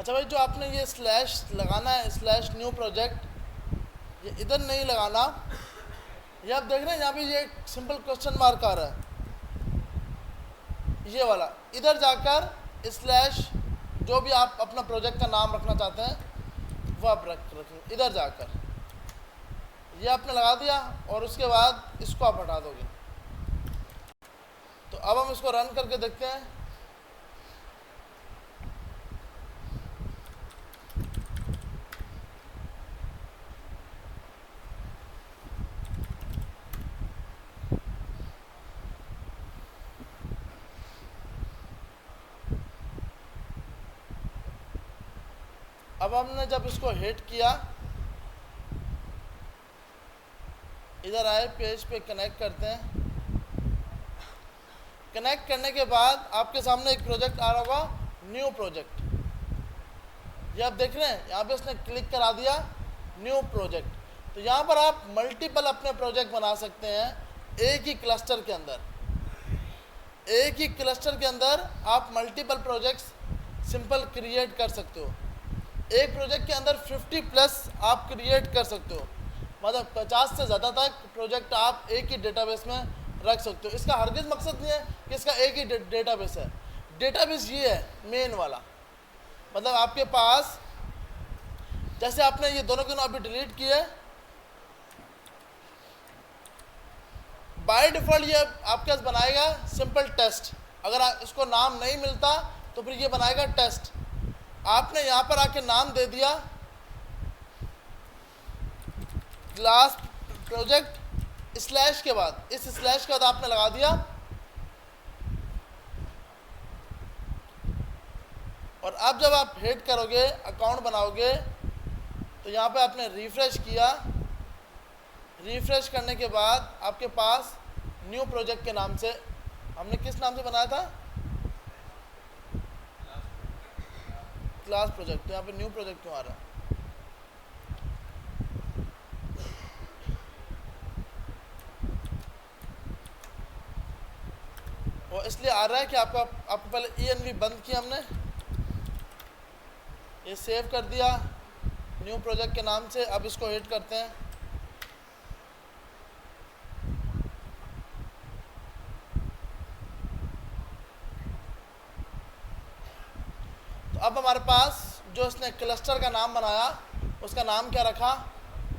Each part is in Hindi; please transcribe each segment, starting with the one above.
अच्छा भाई, जो आपने ये स्लैश लगाना है, स्लैश न्यू प्रोजेक्ट, ये इधर नहीं लगाना। ये आप देख रहे हैं यहाँ पे ये सिंपल क्वेश्चन मार्क आ रहा है, ये वाला। इधर जाकर स्लैश जो भी आप अपना प्रोजेक्ट का नाम रखना चाहते हैं वो आप रखें इधर जाकर। ये आपने लगा दिया और उसके बाद इसको आप हटा दोगे। तो अब हम इसको रन करके देखते हैं। अब हमने जब इसको हिट किया, इधर आए पेज पे कनेक्ट करते हैं। कनेक्ट करने के बाद आपके सामने एक प्रोजेक्ट आ रहा होगा, न्यू प्रोजेक्ट। ये आप देख रहे हैं, यहाँ पे इसने क्लिक करा दिया न्यू प्रोजेक्ट। तो यहाँ पर आप मल्टीपल अपने प्रोजेक्ट बना सकते हैं एक ही क्लस्टर के अंदर। एक ही क्लस्टर के अंदर आप मल्टीपल प्रोजेक्ट्स सिंपल क्रिएट कर सकते हो। एक प्रोजेक्ट के अंदर 50+ आप क्रिएट कर सकते हो, मतलब 50 से ज़्यादा तक प्रोजेक्ट आप एक ही डेटाबेस में रख सकते हो। इसका हरगिज़ मकसद नहीं है कि इसका एक ही डेटाबेस है। डेटाबेस ये है मेन वाला, मतलब आपके पास जैसे आपने ये दोनों के अभी डिलीट किए, बाय डिफ़ॉल्ट ये आपके पास बनाएगा सिंपल टेस्ट। अगर इसको नाम नहीं मिलता तो फिर ये बनाएगा टेस्ट। आपने यहाँ पर आके नाम दे दिया क्लास प्रोजेक्ट स्लैश के बाद, इस स्लैश के बाद आपने लगा दिया। और अब जब आप हिट करोगे, अकाउंट बनाओगे, तो यहाँ पे आपने रिफ्रेश किया। रिफ्रेश करने के बाद आपके पास न्यू प्रोजेक्ट के नाम से, हमने किस नाम से बनाया था, क्लास प्रोजेक्ट। तो यहाँ पे न्यू प्रोजेक्ट क्यों आ रहा है? वो इसलिए आ रहा है कि आपको पहले env बंद किया हमने, ये सेव कर दिया न्यू प्रोजेक्ट के नाम से। अब इसको हिट करते हैं। तो अब हमारे पास जो इसने क्लस्टर का नाम बनाया उसका नाम क्या रखा,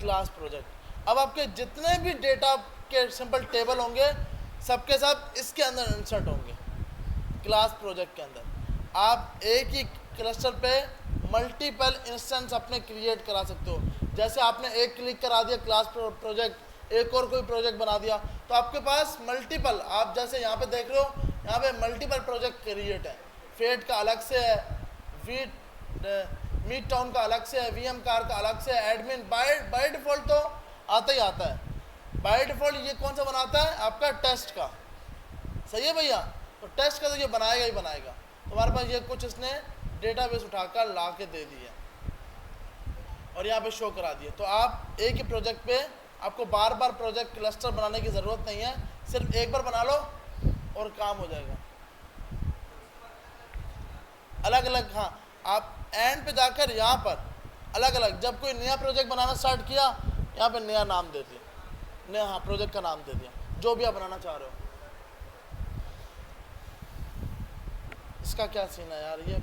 क्लास प्रोजेक्ट। अब आपके जितने भी डेटा के सिंपल टेबल होंगे सबके सब इसके अंदर इंसर्ट होंगे, क्लास प्रोजेक्ट के अंदर। आप एक ही क्लस्टर पे मल्टीपल इंस्टेंस अपने क्रिएट करा सकते हो। जैसे आपने एक क्लिक करा दिया क्लास प्रोजेक्ट, एक और कोई प्रोजेक्ट बना दिया, तो आपके पास मल्टीपल, आप जैसे यहाँ पे देख रहे हो, यहाँ पे मल्टीपल प्रोजेक्ट क्रिएट है। फेट का अलग से है, मीट टाउन का अलग से है, वीएम कार का अलग से है, एडमिन। बाय डिफ़ॉल्ट तो आता ही आता है। बाय डिफ़ॉल्ट ये कौन सा बनाता है, आपका टेस्ट का। सही है भैया? तो टेस्ट का तो ये बनाएगा ही बनाएगा। तो हमारे पास ये कुछ इसने डेटाबेस उठाकर ला के दे दिया और यहाँ पे शो करा दिया। तो आप एक ही प्रोजेक्ट पे, आपको बार बार प्रोजेक्ट क्लस्टर बनाने की ज़रूरत नहीं है, सिर्फ एक बार बना लो और काम हो जाएगा। अलग अलग, हाँ, आप एंड पे जाकर यहाँ पर अलग अलग, जब कोई नया प्रोजेक्ट बनाना स्टार्ट किया, यहाँ पे नया नाम दे दिया, नया, हाँ, प्रोजेक्ट का नाम दे दिया, जो भी आप बनाना चाह रहे हो। इसका क्या सीन है यार, ये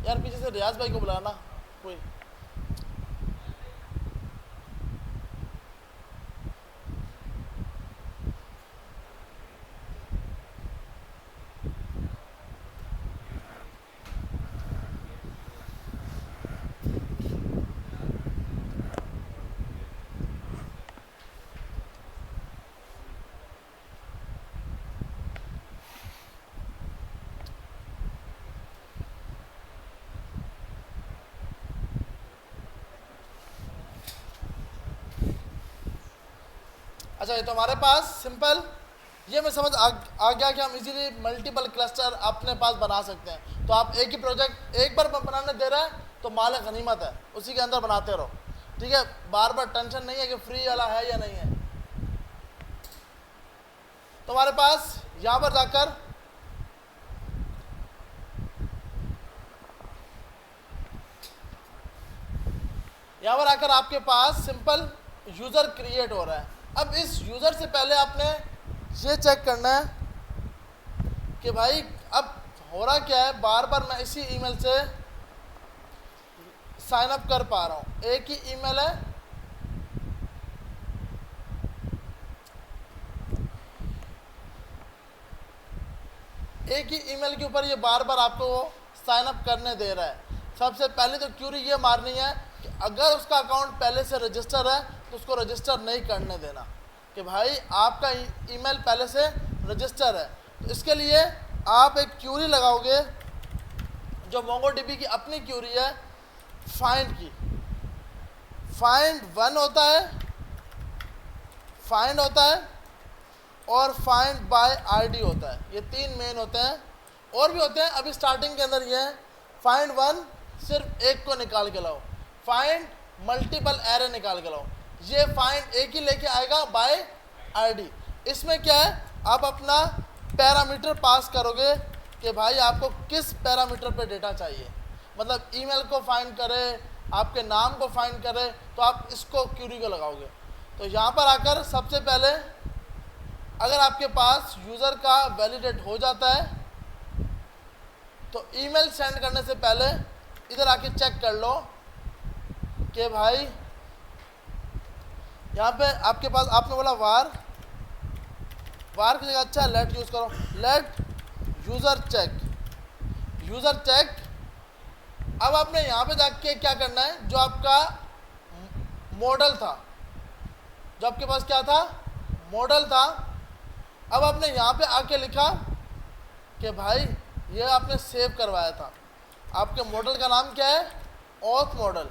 यार पीछे से रियाज भाई को बुलाना कोई। अच्छा, ये तो हमारे पास सिंपल, ये मैं समझ आ गया कि हम इजीली मल्टीपल क्लस्टर अपने पास बना सकते हैं। तो आप एक ही प्रोजेक्ट एक बार बनाने दे रहे हैं तो माल गनीमत है, उसी के अंदर बनाते रहो, ठीक है? बार बार टेंशन नहीं है कि फ्री वाला है या नहीं है। तो हमारे पास यहाँ पर जाकर यहाँ पर आकर आपके पास सिंपल यूज़र क्रिएट हो रहा है। अब इस यूज़र से पहले आपने ये चेक करना है कि भाई अब हो रहा क्या है, बार बार मैं इसी ईमेल से साइन अप कर पा रहा हूँ, एक ही ईमेल है, एक ही ईमेल के ऊपर ये बार बार आपको साइन अप करने दे रहा है। सबसे पहले तो क्यूरी ये मारनी है कि अगर उसका अकाउंट पहले से रजिस्टर है तो उसको रजिस्टर नहीं करने देना, कि भाई आपका ईमेल पहले से रजिस्टर है। तो इसके लिए आप एक क्यूरी लगाओगे जो मोंगोडीबी की अपनी क्यूरी है, फाइंड की। फाइंड वन होता है, फाइंड होता है और फाइंड बाय आईडी होता है। ये तीन मेन होते हैं, और भी होते हैं, अभी स्टार्टिंग के अंदर ये है। फाइंड वन सिर्फ एक को निकाल के लाओ, फाइंड मल्टीपल एरे निकाल के लाओ। ये फाइंड एक ही लेके आएगा बाय आईडी। इसमें क्या है, आप अपना पैरामीटर पास करोगे कि भाई आपको किस पैरामीटर पे डेटा चाहिए, मतलब ईमेल को फाइंड करे, आपके नाम को फाइंड करे, तो आप इसको क्यूरी को लगाओगे। तो यहाँ पर आकर सबसे पहले अगर आपके पास यूज़र का वैलिडेट हो जाता है तो ईमेल सेंड करने से पहले इधर आके चेक कर लो कि भाई यहाँ पे आपके पास, आपने बोला वार, वार की जगह अच्छा लेट यूज़ करो, let user check, user check. अब आपने यहाँ पे जाके क्या करना है, जो आपका मॉडल था, जो आपके पास क्या था, मॉडल था, अब आपने यहाँ पे आके लिखा कि भाई ये आपने सेव करवाया था, आपके मॉडल का नाम क्या है, ऑथ मॉडल।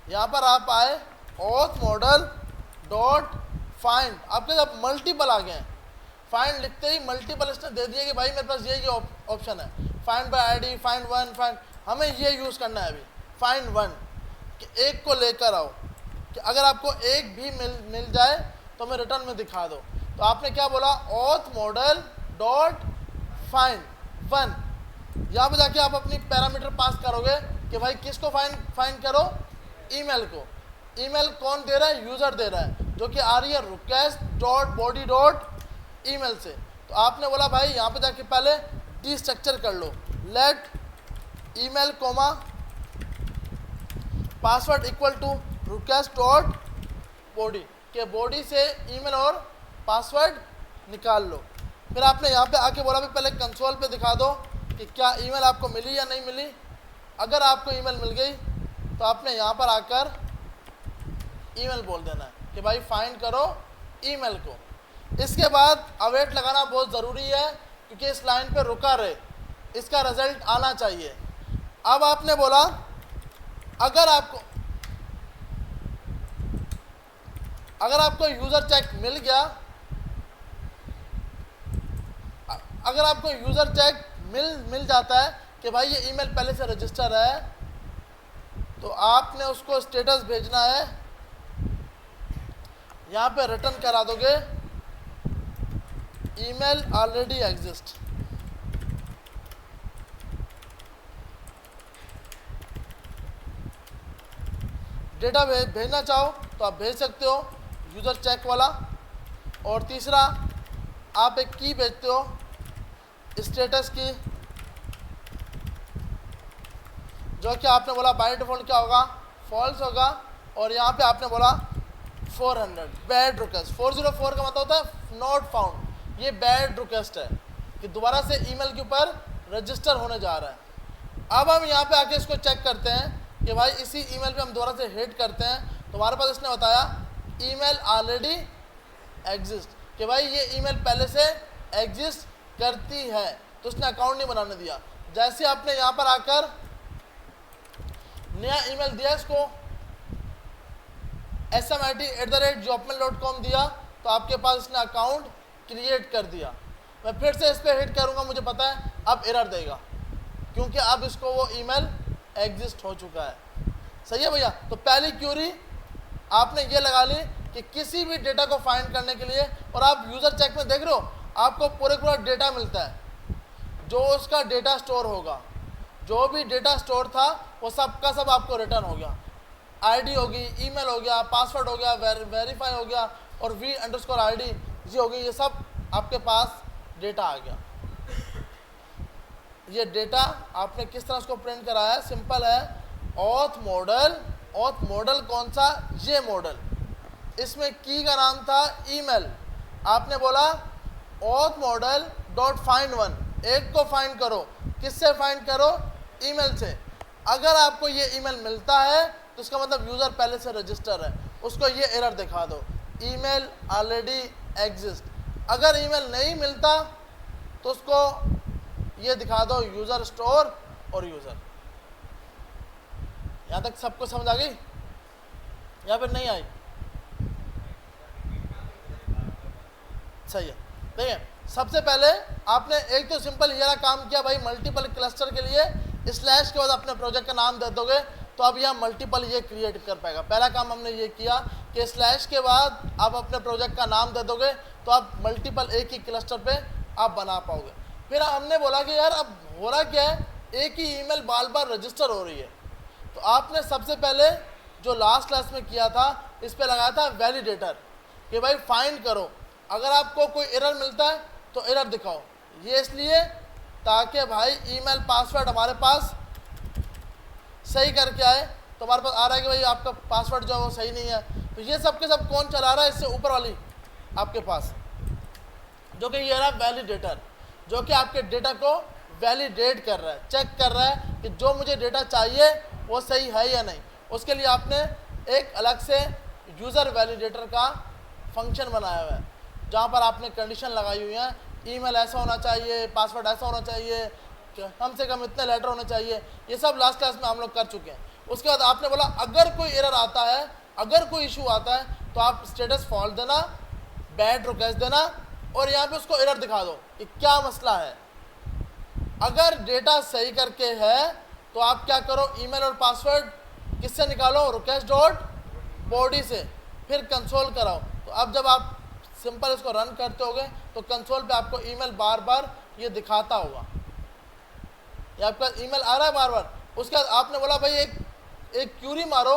यहाँ पर आप आए, ऑथ मॉडल डॉट फाइंड, आपके जब मल्टीपल आ गए हैं, फाइंड लिखते ही मल्टीपल इसने दे दिया कि भाई मेरे पास ये ऑप्शन है, find by ID, find one, find, हमें ये यूज़ करना है अभी, फाइंड वन, कि एक को लेकर आओ, कि अगर आपको एक भी मिल जाए तो हमें रिटर्न में दिखा दो। तो आपने क्या बोला, auth model dot find one. यहाँ पे जाके आप अपनी पैरामीटर पास करोगे कि भाई किसको फाइंड करो, ईमेल को। ईमेल कौन दे रहा है, यूज़र दे रहा है, जो कि आ रही है request dot body dot email से। तो आपने बोला भाई यहाँ पे जाके पहले डी स्ट्रक्चर कर लो, let email comma password equal to request dot body, के बॉडी से ईमेल और पासवर्ड निकाल लो। फिर आपने यहाँ पे आके बोला भी पहले कंसोल पे दिखा दो कि क्या ईमेल आपको मिली या नहीं मिली। अगर आपको ईमेल मिल गई तो आपने यहाँ पर आकर ईमेल बोल देना है कि भाई फाइंड करो ईमेल को। इसके बाद अवेट लगाना बहुत ज़रूरी है, क्योंकि इस लाइन पे रुका रहे, इसका रिजल्ट आना चाहिए। अब आपने बोला अगर आपको यूज़र चेक मिल गया, अगर आपको यूज़र चेक मिल जाता है कि भाई ये ईमेल पहले से रजिस्टर है, तो आपने उसको स्टेटस भेजना है, यहाँ पे रिटर्न करा दोगे ईमेल ऑलरेडी एग्जिस्ट। डेटा भेजना चाहो तो आप भेज सकते हो, यूज़र चेक वाला। और तीसरा, आप एक की भेजते हो, स्टेटस की, जो कि आपने बोला बाय डिफ़ॉल्ट क्या होगा, फॉल्स होगा। और यहाँ पे आपने बोला 400 बैड रिक्वेस्ट, 404 का मतलब होता है नॉट फाउंड, ये बैड रिक्वेस्ट है कि दोबारा से ईमेल के ऊपर रजिस्टर होने जा रहा है। अब हम यहाँ पे आके इसको चेक करते हैं कि भाई इसी ईमेल पे हम दोबारा से हिट करते हैं, तो हमारे पास इसने बताया ईमेल ऑलरेडी एग्जिस्ट, कि भाई ये ईमेल पहले से एग्जिस्ट करती है, तो उसने अकाउंट नहीं बनाने दिया। जैसे आपने यहाँ पर आकर नया ईमेल दिया, इसको smt@jobmail.com दिया, तो आपके पास इसने अकाउंट क्रिएट कर दिया। मैं फिर से इस पर हिट करूँगा, मुझे पता है अब एरर देगा, क्योंकि अब इसको वो ईमेल एग्जिस्ट हो चुका है। सही है भैया। तो पहली क्यूरी आपने ये लगा ली कि किसी भी डेटा को फाइंड करने के लिए, और आप यूज़र चेक में देख रहे हो आपको पूरा डेटा मिलता है, जो उसका डेटा स्टोर होगा, जो भी डेटा स्टोर था वो सब का सब आपको रिटर्न हो गया। आईडी होगी, ईमेल हो गया, पासवर्ड हो गया, वेरीफाई हो गया और v_id जी हो गई। ये सब आपके पास डेटा आ गया। ये डेटा आपने किस तरह उसको प्रिंट कराया है? सिंपल है, ऑथ मॉडल। ऑथ मॉडल कौन सा? ये मॉडल। इसमें की का नाम था ईमेल। आपने बोला auth model dot find one, एक को फाइंड करो। किससे फाइंड करो? ईमेल से। अगर आपको ये ईमेल मिलता है तो इसका मतलब यूज़र पहले से रजिस्टर है, उसको ये एरर दिखा दो, ईमेल ऑलरेडी एग्जिस्ट। अगर ईमेल नहीं मिलता तो उसको ये दिखा दो, यूज़र स्टोर और यूज़र। यहाँ तक सबको समझ आ गई या फिर नहीं आई? सही है। देखिए, सबसे पहले आपने एक तो सिंपल ये काम किया भाई, मल्टीपल क्लस्टर के लिए स्लैश के बाद अपने प्रोजेक्ट का नाम दे दोगे तो अब यहाँ मल्टीपल ये क्रिएट कर पाएगा। पहला काम हमने ये किया कि स्लैश के बाद आप अपने प्रोजेक्ट का नाम दे दोगे तो आप मल्टीपल एक ही क्लस्टर पे आप बना पाओगे। फिर हमने बोला कि यार अब हो रहा क्या है, एक ही ईमेल बार बार रजिस्टर हो रही है। तो आपने सबसे पहले जो लास्ट क्लास में किया था, इस पे लगाया था वैलिडेटर कि भाई फाइंड करो, अगर आपको कोई एरर मिलता है तो एरर दिखाओ। ये इसलिए ताकि भाई ईमेल पासवर्ड हमारे पास सही करके आए। तो हमारे पास आ रहा है कि भाई आपका पासवर्ड जो है वो सही नहीं है, तो ये सब के सब कौन चला रहा है? इससे ऊपर वाली आपके पास, जो कि ये रहा वैलिडेटर, जो कि आपके डेटा को वैलिडेट कर रहा है, चेक कर रहा है कि जो मुझे डेटा चाहिए वो सही है या नहीं। उसके लिए आपने एक अलग से यूज़र वैलिडेटर का फंक्शन बनाया हुआ है, जहाँ पर आपने कंडीशन लगाई हुई है, ईमेल ऐसा होना चाहिए, पासवर्ड ऐसा होना चाहिए, कम से कम इतने लेटर होने चाहिए। ये सब लास्ट क्लास में हम लोग कर चुके हैं। उसके बाद आपने बोला अगर कोई एरर आता है, अगर कोई इशू आता है तो आप स्टेटस फॉल्स देना, बैड रिक्वेस्ट देना और यहाँ पे उसको एरर दिखा दो कि क्या मसला है। अगर डेटा सही करके है तो आप क्या करो, ईमेल और पासवर्ड किससे निकालो? रिक्वेस्ट डॉट बॉडी से, फिर कंसोल कराओ। तो अब जब आप सिंपल इसको रन करते होगे तो कंसोल पे आपको ईमेल बार बार ये दिखाता होगा, ये आपका ईमेल आ रहा है बार बार। उसके बाद आपने बोला भाई एक क्यूरी मारो,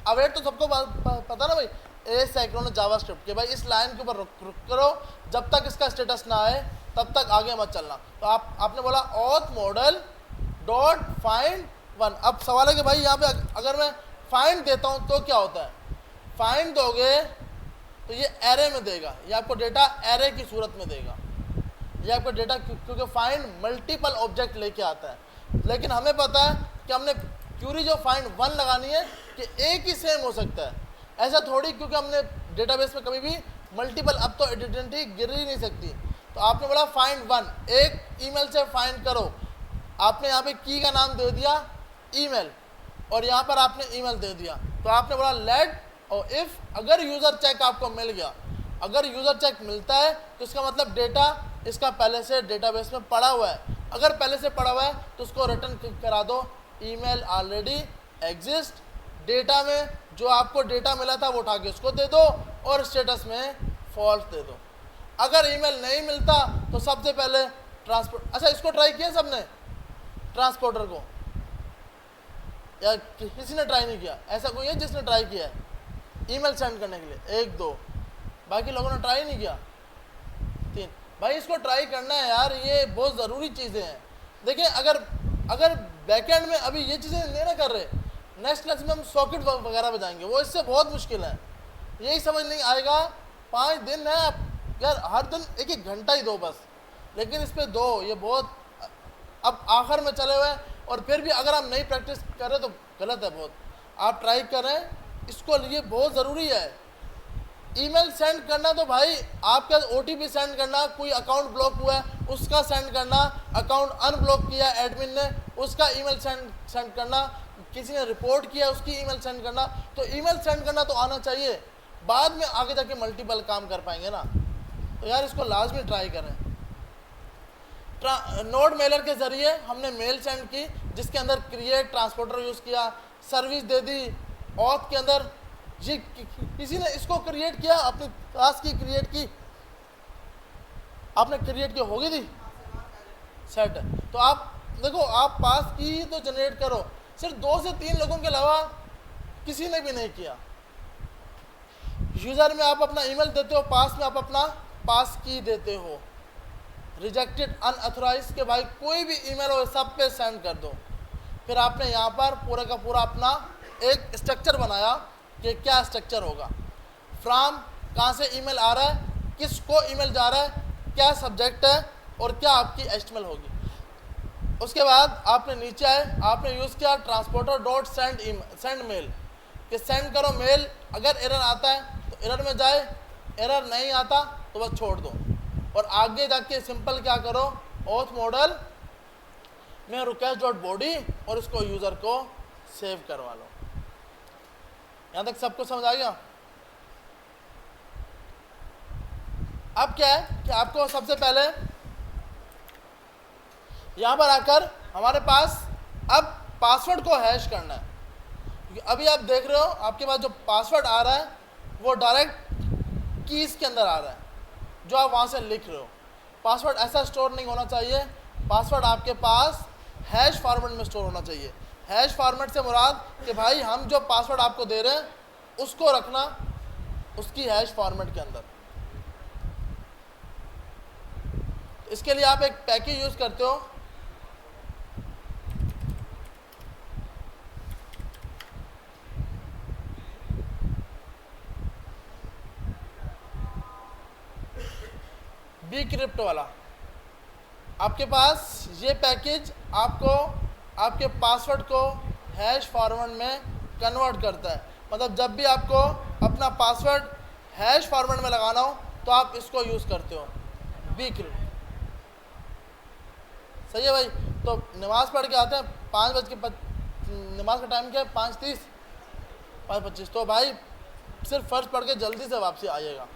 अवेट तो सबको पता ना भाई, एसिंक्रोनस जावास्क्रिप्ट के भाई इस लाइन के ऊपर रुक करो, जब तक इसका स्टेटस ना आए तब तक आगे मत चलना। तो आपने बोला auth model dot find one. अब सवाल है कि भाई यहाँ पे अगर मैं फाइंड देता हूँ तो क्या होता है? फाइंड दोगे तो ये एरे में देगा, ये आपको डेटा एरे की सूरत में देगा। ये आपका डेटा, क्योंकि फाइंड मल्टीपल ऑब्जेक्ट लेके आता है, लेकिन हमें पता है कि हमने क्यूरी जो फाइंड वन लगानी है कि एक ही सेम हो सकता है, ऐसा थोड़ी, क्योंकि हमने डेटाबेस में कभी भी मल्टीपल, अब तो आइडेंटिटी गिर ही नहीं सकती। तो आपने बोला फाइंड वन, एक ईमेल से फाइंड करो। आपने यहाँ पे की का नाम दे दिया ईमेल और यहाँ पर आपने ईमेल दे दिया। तो आपने बोला लेट और इफ, अगर यूज़र चेक आपको मिल गया, अगर यूज़र चेक मिलता है तो इसका मतलब डेटा इसका पहले से डेटाबेस में पड़ा हुआ है। अगर पहले से पड़ा हुआ है तो उसको रिटर्न करा दो, ईमेल ऑलरेडी एग्जिस्ट। डेटा में जो आपको डेटा मिला था वो उठा के उसको दे दो और स्टेटस में फॉल्स दे दो। अगर ईमेल नहीं मिलता तो सबसे पहले ट्रांसपोर्ट, अच्छा इसको ट्राई किया सबने, ट्रांसपोर्टर को, या किसी ने ट्राई नहीं किया? ऐसा कोई है जिसने ट्राई किया है ईमेल सेंड करने के लिए? एक दो, बाकी लोगों ने ट्राई नहीं किया? तीन। भाई इसको ट्राई करना है यार, ये बहुत ज़रूरी चीज़ें हैं। देखिए अगर बैकएंड में अभी ये चीज़ें नहीं ना कर रहे, नेक्स्ट क्लास में हम सॉकेट वगैरह बजाएंगे, वो इससे बहुत मुश्किल है। यही समझ नहीं आएगा, 5 दिन है आप यार, हर दिन एक एक घंटा ही दो बस, लेकिन इस पर दो, ये बहुत अब आखिर में चले हुए। और फिर भी अगर आप नई प्रैक्टिस करें तो गलत है बहुत। आप ट्राई करें, इसको लिए बहुत ज़रूरी है। ईमेल सेंड करना तो भाई आपका OTP सेंड करना, कोई अकाउंट ब्लॉक हुआ है उसका सेंड करना, अकाउंट अनब्लॉक किया एडमिन ने उसका ईमेल सेंड करना, किसी ने रिपोर्ट किया उसकी ईमेल सेंड करना। तो ईमेल सेंड करना तो आना चाहिए, बाद में आगे जाके मल्टीपल काम कर पाएंगे ना। तो यार इसको लाजमी ट्राई करें। नोड मेलर के ज़रिए हमने मेल सेंड की, जिसके अंदर क्रिएट ट्रांसपोर्टर यूज़ किया, सर्विस दे दी। ऑथ के अंदर जी किसी ने इसको क्रिएट किया, अपनी क्लास की क्रिएट की, आपने क्रिएट की होगी थी सेट। तो आप देखो, आप पास की तो जनरेट करो, सिर्फ 2 से 3 लोगों के अलावा किसी ने भी नहीं किया। यूज़र में आप अपना ईमेल देते हो, पास में आप अपना पास की देते हो। रिजेक्टेड, अनऑथराइज के भाई कोई भी ईमेल हो सब पे सेंड कर दो। फिर आपने यहाँ पर पूरा का पूरा अपना एक स्ट्रक्चर बनाया कि क्या स्ट्रक्चर होगा। फ्रॉम, कहाँ से ईमेल आ रहा है, किसको ईमेल जा रहा है, क्या सब्जेक्ट है और क्या आपकी एचटीएमएल होगी। उसके बाद आपने नीचे आए, आपने यूज़ किया ट्रांसपोर्टर डॉट सेंड मेल कि सेंड करो मेल। अगर एरर आता है तो एरर में जाए, एरर नहीं आता तो बस छोड़ दो। और आगे जाके सिंपल क्या करो, ऑथ मॉडल में रिक्वेस्ट डॉट बॉडी और इसको यूज़र को सेव करवा लो। यहाँ तक सबको समझ आ गया। अब क्या है कि आपको सबसे पहले यहाँ पर आकर हमारे पास अब पासवर्ड को हैश करना है। क्योंकि अभी आप देख रहे हो आपके पास जो पासवर्ड आ रहा है वो डायरेक्ट कीज़ के अंदर आ रहा है जो आप वहाँ से लिख रहे हो। पासवर्ड ऐसा स्टोर नहीं होना चाहिए। पासवर्ड आपके पास हैश फॉर्मेट में स्टोर होना चाहिए। हैश फॉर्मेट से मुराद कि भाई हम जो पासवर्ड आपको दे रहे हैं उसको रखना उसकी हैश फॉर्मेट के अंदर। इसके लिए आप एक पैकेज यूज़ करते हो, bcrypt वाला। आपके पास ये पैकेज आपको आपके पासवर्ड को हैश फॉर्मेट में कन्वर्ट करता है। मतलब जब भी आपको अपना पासवर्ड हैश फॉर्मेट में लगाना हो तो आप इसको यूज़ करते हो, bcrypt। सही है भाई। तो नमाज़ पढ़ के आते हैं 5 बज के नमाज का टाइम क्या है, 5:30 5:25। तो भाई सिर्फ फ़र्ज पढ़ के जल्दी से वापसी आइएगा।